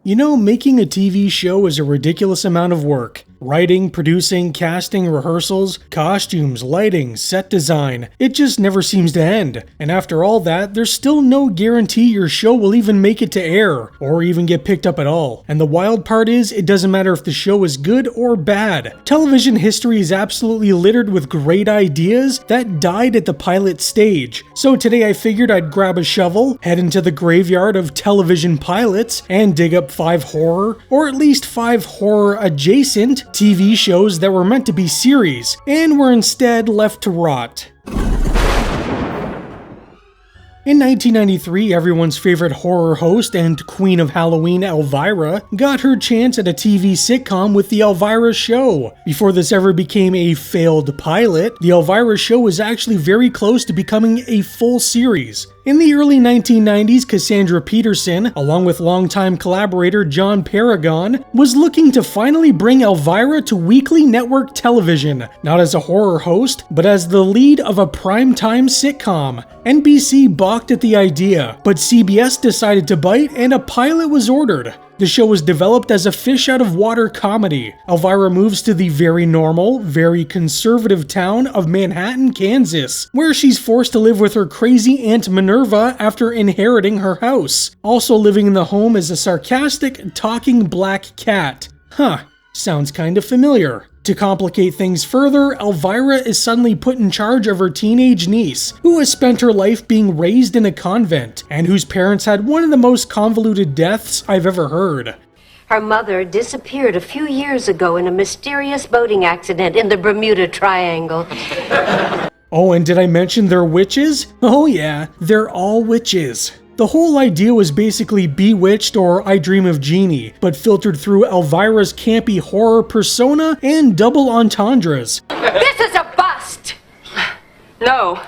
You know, making a TV show is a ridiculous amount of work. Writing, producing, casting, rehearsals, costumes, lighting, set design. It just never seems to end. And after all that, there's still no guarantee your show will even make it to air, or even get picked up at all. And the wild part is, it doesn't matter if the show is good or bad. Television history is absolutely littered with great ideas that died at the pilot stage. So today I figured I'd grab a shovel, head into the graveyard of television pilots, and dig up 5 horror, or at least 5 horror adjacent TV shows that were meant to be series, and were instead left to rot. In 1993, everyone's favorite horror host and queen of Halloween, Elvira, got her chance at a TV sitcom with The Elvira Show. Before this ever became a failed pilot, The Elvira Show was actually very close to becoming a full series. In the early 1990s, Cassandra Peterson, along with longtime collaborator John Paragon, was looking to finally bring Elvira to weekly network television, not as a horror host, but as the lead of a primetime sitcom. NBC balked at the idea, but CBS decided to bite and a pilot was ordered. The show was developed as a fish-out-of-water comedy. Elvira moves to the very normal, very conservative town of Manhattan, Kansas, where she's forced to live with her crazy Aunt Minerva after inheriting her house. Also living in the home is a sarcastic, talking black cat. Sounds kinda familiar. To complicate things further, Elvira is suddenly put in charge of her teenage niece, who has spent her life being raised in a convent, and whose parents had one of the most convoluted deaths I've ever heard. Her mother disappeared a few years ago in a mysterious boating accident in the Bermuda Triangle. Oh, and did I mention they're witches? Oh yeah, they're all witches. The whole idea was basically Bewitched or I Dream of Jeannie, but filtered through Elvira's campy horror persona and double entendres. This is a bust! No,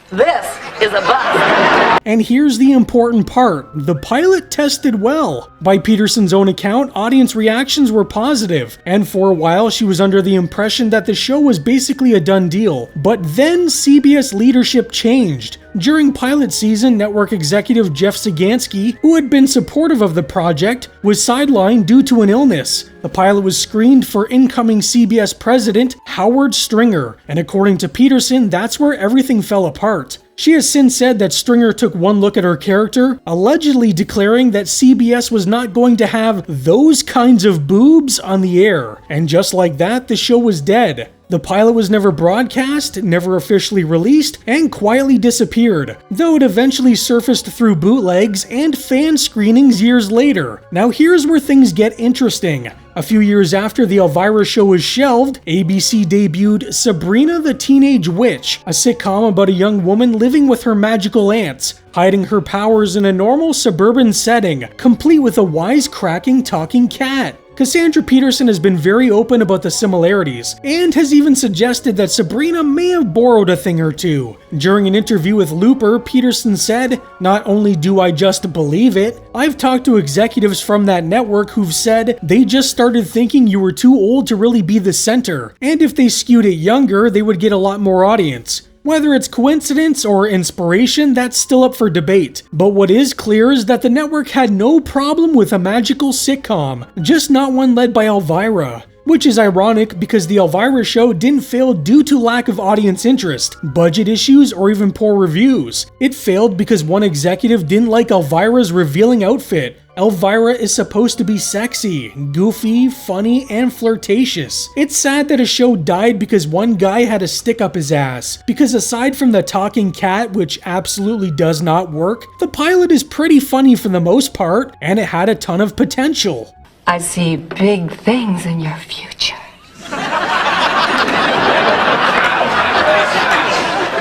this is a bust. And here's the important part. The pilot tested well. By Peterson's own account, audience reactions were positive, and for a while she was under the impression that the show was basically a done deal. But then CBS leadership changed. During pilot season, network executive Jeff Sagansky, who had been supportive of the project, was sidelined due to an illness. The pilot was screened for incoming CBS president Howard Stringer, and according to Peterson, that's where everything fell apart. She has since said that Stringer took one look at her character, allegedly declaring that CBS was not going to have those kinds of boobs on the air. And just like that, the show was dead. The pilot was never broadcast, never officially released, and quietly disappeared, though it eventually surfaced through bootlegs and fan screenings years later. Now here's where things get interesting. A few years after The Elvira Show was shelved, ABC debuted Sabrina the Teenage Witch, a sitcom about a young woman living with her magical aunts, hiding her powers in a normal suburban setting, complete with a wisecracking talking cat. Cassandra Peterson has been very open about the similarities, and has even suggested that Sabrina may have borrowed a thing or two. During an interview with Looper, Peterson said, "Not only do I just believe it, I've talked to executives from that network who've said they just started thinking you were too old to really be the center, and if they skewed it younger, they would get a lot more audience." Whether it's coincidence or inspiration, that's still up for debate. But what is clear is that the network had no problem with a magical sitcom, just not one led by Elvira. Which is ironic because The Elvira Show didn't fail due to lack of audience interest, budget issues, or even poor reviews. It failed because one executive didn't like Elvira's revealing outfit. Elvira is supposed to be sexy, goofy, funny, and flirtatious. It's sad that a show died because one guy had a stick up his ass. Because aside from the talking cat, which absolutely does not work, the pilot is pretty funny for the most part, and it had a ton of potential. I see big things in your future.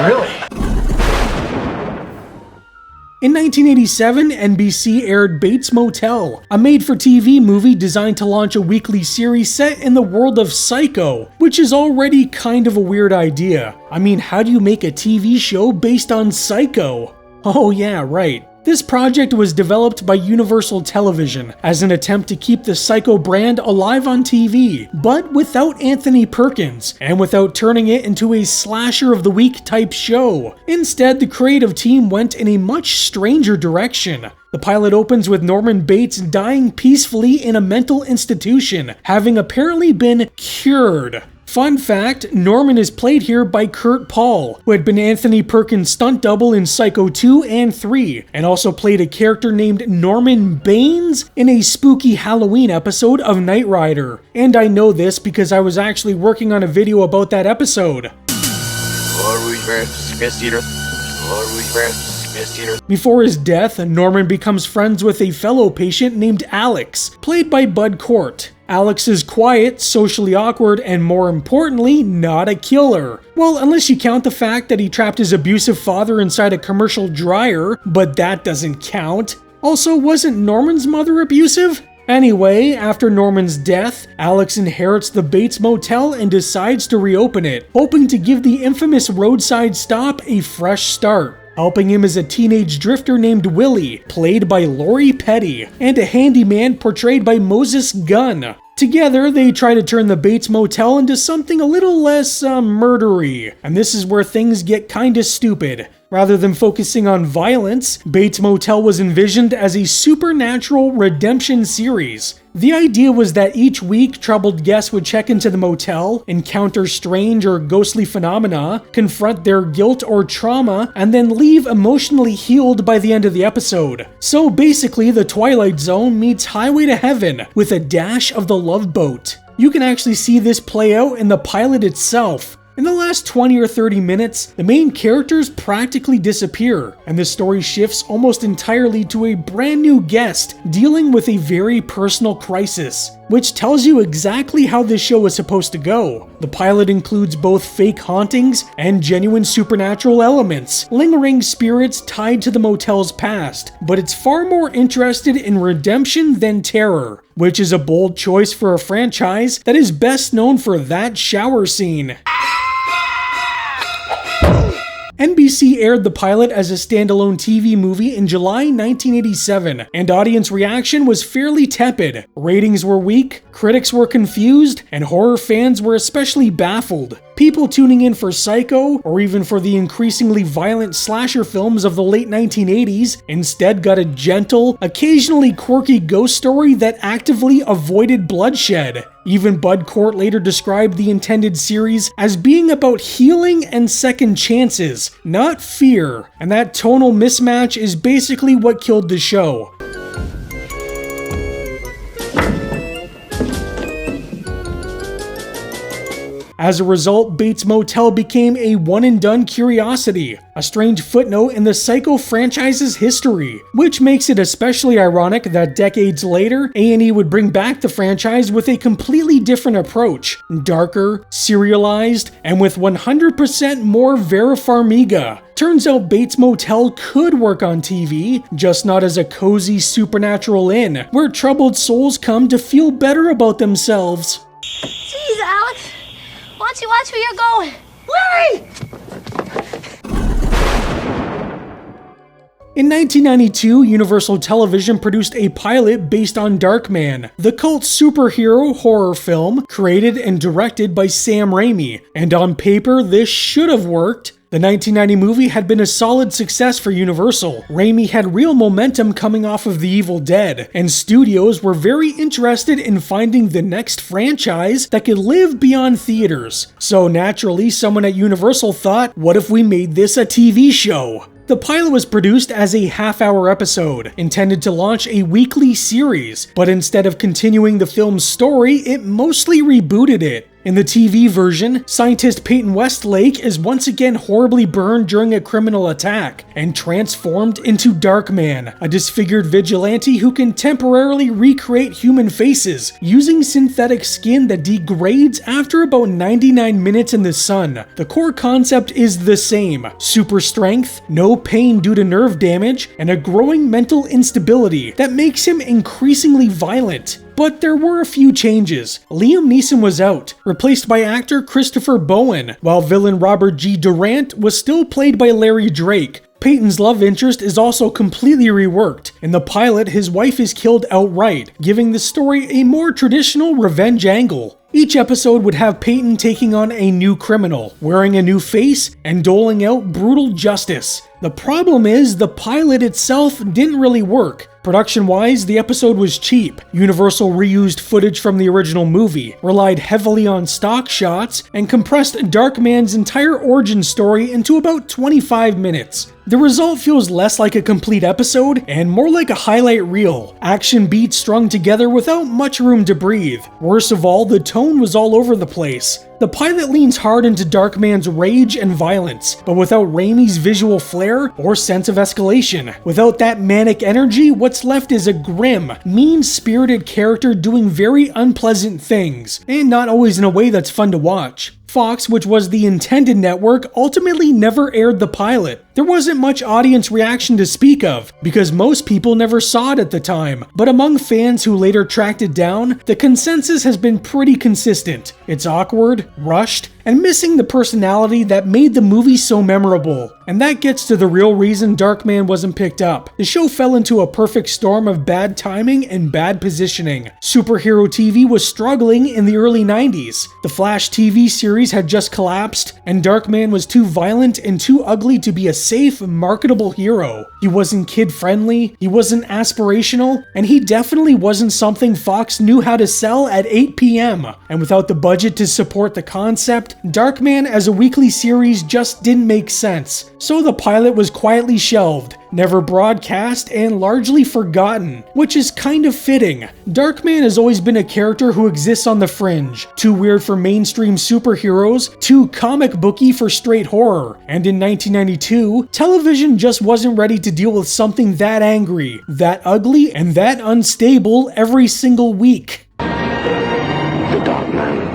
Really? In 1987, NBC aired Bates Motel, a made-for-TV movie designed to launch a weekly series set in the world of Psycho, which is already kind of a weird idea. I mean, how do you make a TV show based on Psycho? Oh yeah, right. This project was developed by Universal Television as an attempt to keep the Psycho brand alive on TV, but without Anthony Perkins, and without turning it into a slasher of the week type show. Instead, the creative team went in a much stranger direction. The pilot opens with Norman Bates dying peacefully in a mental institution, having apparently been cured. Fun fact, Norman is played here by Kurt Paul, who had been Anthony Perkins' stunt double in Psycho 2 and 3, and also played a character named Norman Baines in a spooky Halloween episode of Knight Rider. And I know this because I was actually working on a video about that episode. Before his death, Norman becomes friends with a fellow patient named Alex, played by Bud Cort. Alex is quiet, socially awkward, and more importantly, not a killer. Well, unless you count the fact that he trapped his abusive father inside a commercial dryer, but that doesn't count. Also, wasn't Norman's mother abusive? Anyway, after Norman's death, Alex inherits the Bates Motel and decides to reopen it, hoping to give the infamous roadside stop a fresh start. Helping him is a teenage drifter named Willie, played by Lori Petty, and a handyman portrayed by Moses Gunn. Together, they try to turn the Bates Motel into something a little less murdery, and this is where things get kinda stupid. Rather than focusing on violence, Bates Motel was envisioned as a supernatural redemption series. The idea was that each week, troubled guests would check into the motel, encounter strange or ghostly phenomena, confront their guilt or trauma, and then leave emotionally healed by the end of the episode. So basically, the Twilight Zone meets Highway to Heaven with a dash of the Love Boat. You can actually see this play out in the pilot itself. In the last 20 or 30 minutes, the main characters practically disappear, and the story shifts almost entirely to a brand new guest dealing with a very personal crisis, which tells you exactly how this show is supposed to go. The pilot includes both fake hauntings and genuine supernatural elements, lingering spirits tied to the motel's past, but it's far more interested in redemption than terror, which is a bold choice for a franchise that is best known for that shower scene. NBC aired the pilot as a standalone TV movie in July 1987, and audience reaction was fairly tepid. Ratings were weak, critics were confused, and horror fans were especially baffled. People tuning in for Psycho, or even for the increasingly violent slasher films of the late 1980s, instead got a gentle, occasionally quirky ghost story that actively avoided bloodshed. Even Bud Cort later described the intended series as being about healing and second chances, not fear, and that tonal mismatch is basically what killed the show. As a result, Bates Motel became a one-and-done curiosity, a strange footnote in the Psycho franchise's history, which makes it especially ironic that decades later, A&E would bring back the franchise with a completely different approach, darker, serialized, and with 100% more Vera Farmiga. Turns out Bates Motel could work on TV, just not as a cozy supernatural inn, where troubled souls come to feel better about themselves. Jeez, Alex. Why don't you watch where you're going? Larry! In 1992, Universal Television produced a pilot based on Darkman, the cult superhero horror film created and directed by Sam Raimi, and on paper this should have worked. The 1990 movie had been a solid success for Universal. Raimi had real momentum coming off of The Evil Dead, and studios were very interested in finding the next franchise that could live beyond theaters. So naturally, someone at Universal thought, what if we made this a TV show? The pilot was produced as a half-hour episode, intended to launch a weekly series, but instead of continuing the film's story, it mostly rebooted it. In the TV version, scientist Peyton Westlake is once again horribly burned during a criminal attack and transformed into Darkman, a disfigured vigilante who can temporarily recreate human faces using synthetic skin that degrades after about 99 minutes in the sun. The core concept is the same: super strength, no pain due to nerve damage, and a growing mental instability that makes him increasingly violent. But there were a few changes. Liam Neeson was out, replaced by actor Christopher Bowen, while villain Robert G. Durant was still played by Larry Drake. Peyton's love interest is also completely reworked. In the pilot, his wife is killed outright, giving the story a more traditional revenge angle. Each episode would have Peyton taking on a new criminal, wearing a new face, and doling out brutal justice. The problem is, the pilot itself didn't really work. Production-wise, the episode was cheap. Universal reused footage from the original movie, relied heavily on stock shots, and compressed Darkman's entire origin story into about 25 minutes. The result feels less like a complete episode and more like a highlight reel. Action beats strung together without much room to breathe. Worst of all, the tone was all over the place. The pilot leans hard into Darkman's rage and violence, but without Raimi's visual flair or sense of escalation. Without that manic energy, what's left is a grim, mean-spirited character doing very unpleasant things, and not always in a way that's fun to watch. Fox, which was the intended network, ultimately never aired the pilot. There wasn't much audience reaction to speak of, because most people never saw it at the time. But among fans who later tracked it down, the consensus has been pretty consistent. It's awkward, rushed, and missing the personality that made the movie so memorable. And that gets to the real reason Darkman wasn't picked up. The show fell into a perfect storm of bad timing and bad positioning. Superhero TV was struggling in the early 90s. The Flash TV series had just collapsed, and Darkman was too violent and too ugly to be a safe, marketable hero. He wasn't kid-friendly, he wasn't aspirational, and he definitely wasn't something Fox knew how to sell at 8 p.m. And without the budget to support the concept, Darkman as a weekly series just didn't make sense. So the pilot was quietly shelved, never broadcast, and largely forgotten, which is kind of fitting. Darkman has always been a character who exists on the fringe, too weird for mainstream superheroes, too comic booky for straight horror, and in 1992, television just wasn't ready to deal with something that angry, that ugly, and that unstable every single week. The Darkman.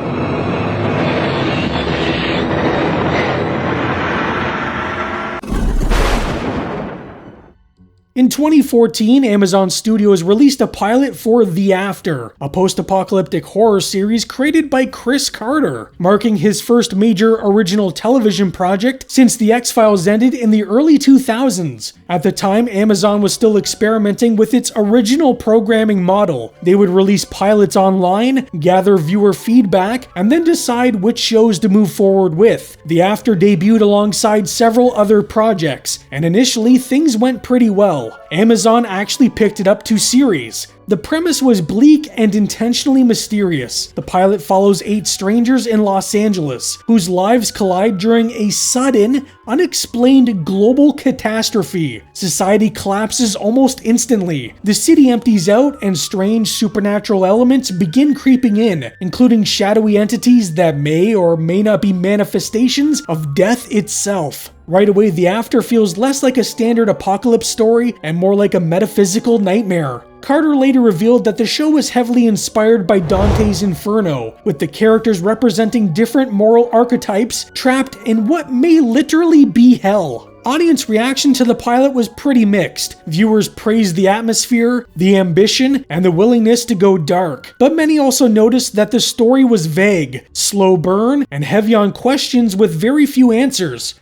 In 2014, Amazon Studios released a pilot for The After, a post-apocalyptic horror series created by Chris Carter, marking his first major original television project since The X-Files ended in the early 2000s. At the time, Amazon was still experimenting with its original programming model. They would release pilots online, gather viewer feedback, and then decide which shows to move forward with. The After debuted alongside several other projects, and initially things went pretty well. Amazon actually picked it up to series. The premise was bleak and intentionally mysterious. The pilot follows 8 strangers in Los Angeles, whose lives collide during a sudden, unexplained global catastrophe. Society collapses almost instantly. The city empties out, and strange supernatural elements begin creeping in, including shadowy entities that may or may not be manifestations of death itself. Right away, The After feels less like a standard apocalypse story and more like a metaphysical nightmare. Carter later revealed that the show was heavily inspired by Dante's Inferno, with the characters representing different moral archetypes trapped in what may literally be hell. Audience reaction to the pilot was pretty mixed. Viewers praised the atmosphere, the ambition, and the willingness to go dark. But many also noticed that the story was vague, slow burn, and heavy on questions with very few answers.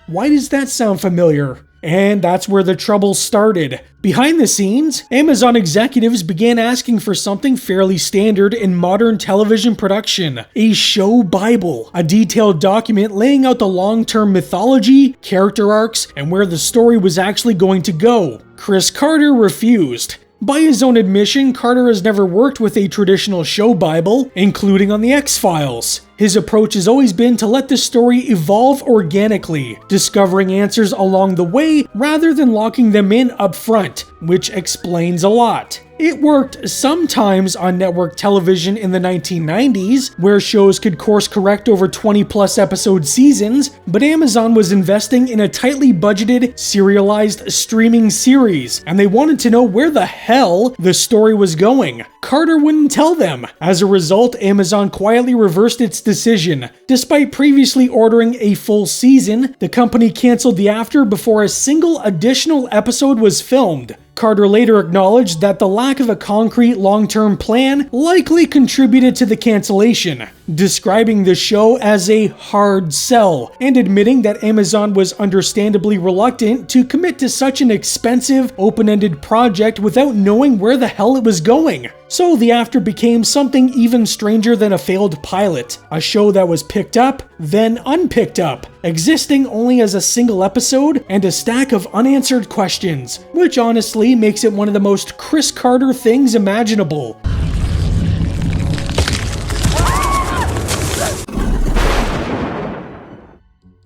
Why does that sound familiar? And that's where the trouble started. Behind the scenes, Amazon executives began asking for something fairly standard in modern television production: a show Bible, a detailed document laying out the long-term mythology, character arcs, and where the story was actually going to go. Chris Carter refused. By his own admission, Carter has never worked with a traditional show Bible, including on The X-Files. His approach has always been to let the story evolve organically, discovering answers along the way rather than locking them in up front, which explains a lot. It worked sometimes on network television in the 1990s, where shows could course correct over 20-plus episode seasons, but Amazon was investing in a tightly budgeted, serialized streaming series, and they wanted to know where the hell the story was going. Carter wouldn't tell them. As a result, Amazon quietly reversed its decision. Despite previously ordering a full season, the company canceled The After before a single additional episode was filmed. Carter later acknowledged that the lack of a concrete long-term plan likely contributed to the cancellation. describing the show as a hard sell and admitting that Amazon was understandably reluctant to commit to such an expensive, open-ended project without knowing where the hell it was going. So The After became something even stranger than a failed pilot, a show that was picked up, then unpicked up, existing only as a single episode and a stack of unanswered questions, which honestly makes it one of the most Chris Carter things imaginable.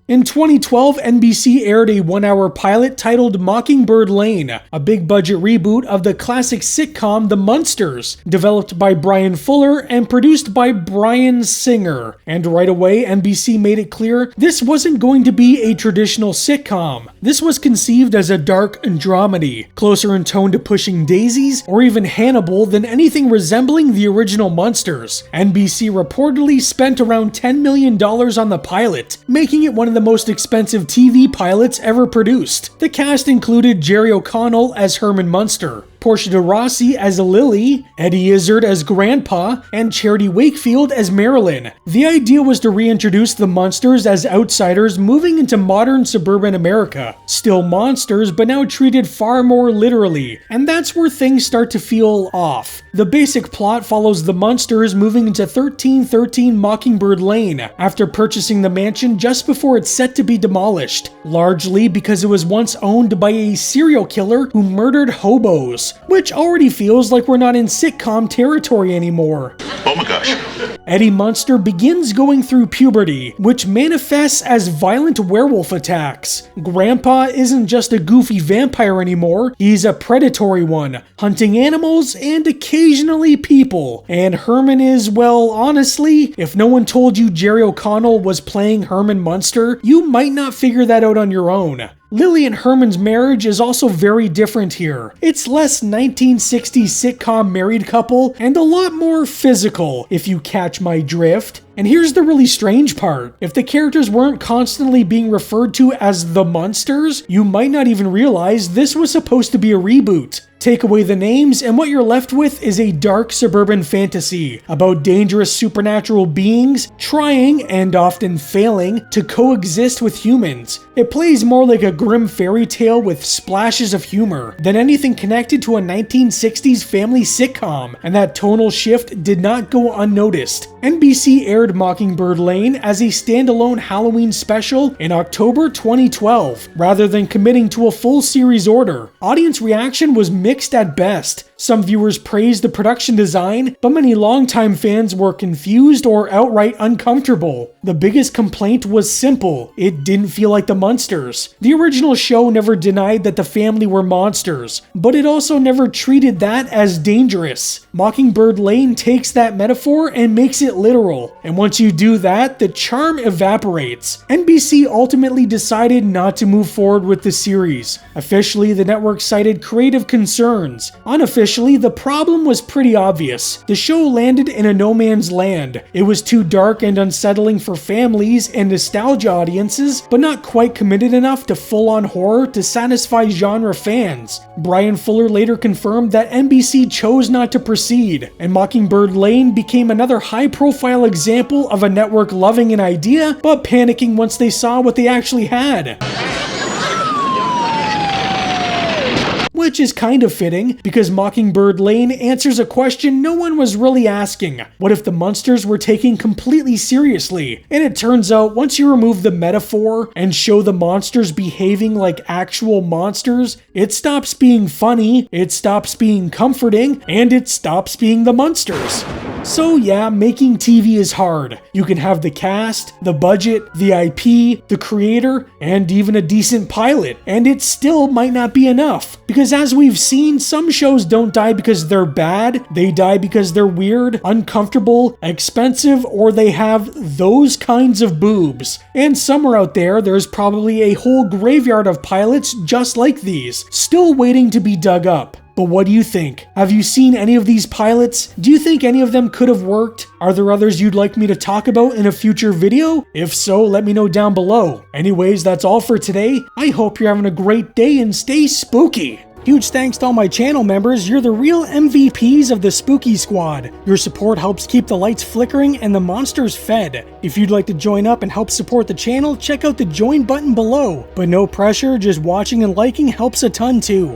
In 2012, NBC aired a 1-hour pilot titled Mockingbird Lane, a big-budget reboot of the classic sitcom The Munsters, developed by Bryan Fuller and produced by Bryan Singer. And right away, NBC made it clear this wasn't going to be a traditional sitcom. This was conceived as a dark dramedy, closer in tone to Pushing Daisies or even Hannibal than anything resembling the original Munsters. NBC reportedly spent around $10 million on the pilot, making it one of the most expensive TV pilots ever produced. The cast included Jerry O'Connell as Herman Munster, Portia de Rossi as Lily, Eddie Izzard as Grandpa, and Charity Wakefield as Marilyn. The idea was to reintroduce the Munsters as outsiders moving into modern suburban America. Still monsters, but now treated far more literally, and that's where things start to feel off. The basic plot follows the Munsters moving into 1313 Mockingbird Lane after purchasing the mansion just before it's set to be demolished, largely because it was once owned by a serial killer who murdered hobos, which already feels like we're not in sitcom territory anymore. Oh my gosh. Eddie Munster begins going through puberty, which manifests as violent werewolf attacks. Grandpa isn't just a goofy vampire anymore, he's a predatory one, hunting animals and occasionally people. And Herman is, well, honestly, if no one told you Jerry O'Connell was playing Herman Munster, you might not figure that out on your own. Lily and Herman's marriage is also very different here. It's less 1960s sitcom married couple and a lot more physical, if you catch my drift. And here's the really strange part. If the characters weren't constantly being referred to as the Munsters, you might not even realize this was supposed to be a reboot. Take away the names, and what you're left with is a dark suburban fantasy about dangerous supernatural beings trying, and often failing, to coexist with humans. It plays more like a grim fairy tale with splashes of humor than anything connected to a 1960s family sitcom, and that tonal shift did not go unnoticed. NBC aired Mockingbird Lane as a standalone Halloween special in October 2012, rather than committing to a full series order. Audience reaction was mixed at best. Some viewers praised the production design, but many longtime fans were confused or outright uncomfortable. The biggest complaint was simple: it didn't feel like the Munsters. The original show never denied that the family were monsters, but it also never treated that as dangerous. Mockingbird Lane takes that metaphor and makes it literal, and once you do that, the charm evaporates. NBC ultimately decided not to move forward with the series. Officially, the network cited creative concerns. Unofficially, the problem was pretty obvious. The show landed in a no man's land. It was too dark and unsettling for families and nostalgia audiences, but not quite committed enough to full-on horror to satisfy genre fans. Bryan Fuller later confirmed that NBC chose not to proceed, and Mockingbird Lane became another high-profile example of a network loving an idea, but panicking once they saw what they actually had. Which is kind of fitting, because Mockingbird Lane answers a question no one was really asking. What if the Munsters were taken completely seriously? And it turns out once you remove the metaphor and show the monsters behaving like actual monsters, it stops being funny, it stops being comforting, and it stops being the Munsters. So yeah, making TV is hard. You can have the cast, the budget, the IP, the creator, and even a decent pilot, and it still might not be enough. Because as we've seen, some shows don't die because they're bad, they die because they're weird, uncomfortable, expensive, or they have those kinds of boobs. And somewhere out there, there's probably a whole graveyard of pilots just like these, still waiting to be dug up. But what do you think? Have you seen any of these pilots? Do you think any of them could have worked? Are there others you'd like me to talk about in a future video? If so, let me know down below. Anyways, that's all for today. I hope you're having a great day and stay spooky. Huge thanks to all my channel members, you're the real MVPs of the Spooky Squad. Your support helps keep the lights flickering and the monsters fed. If you'd like to join up and help support the channel, check out the join button below. But no pressure, just watching and liking helps a ton too.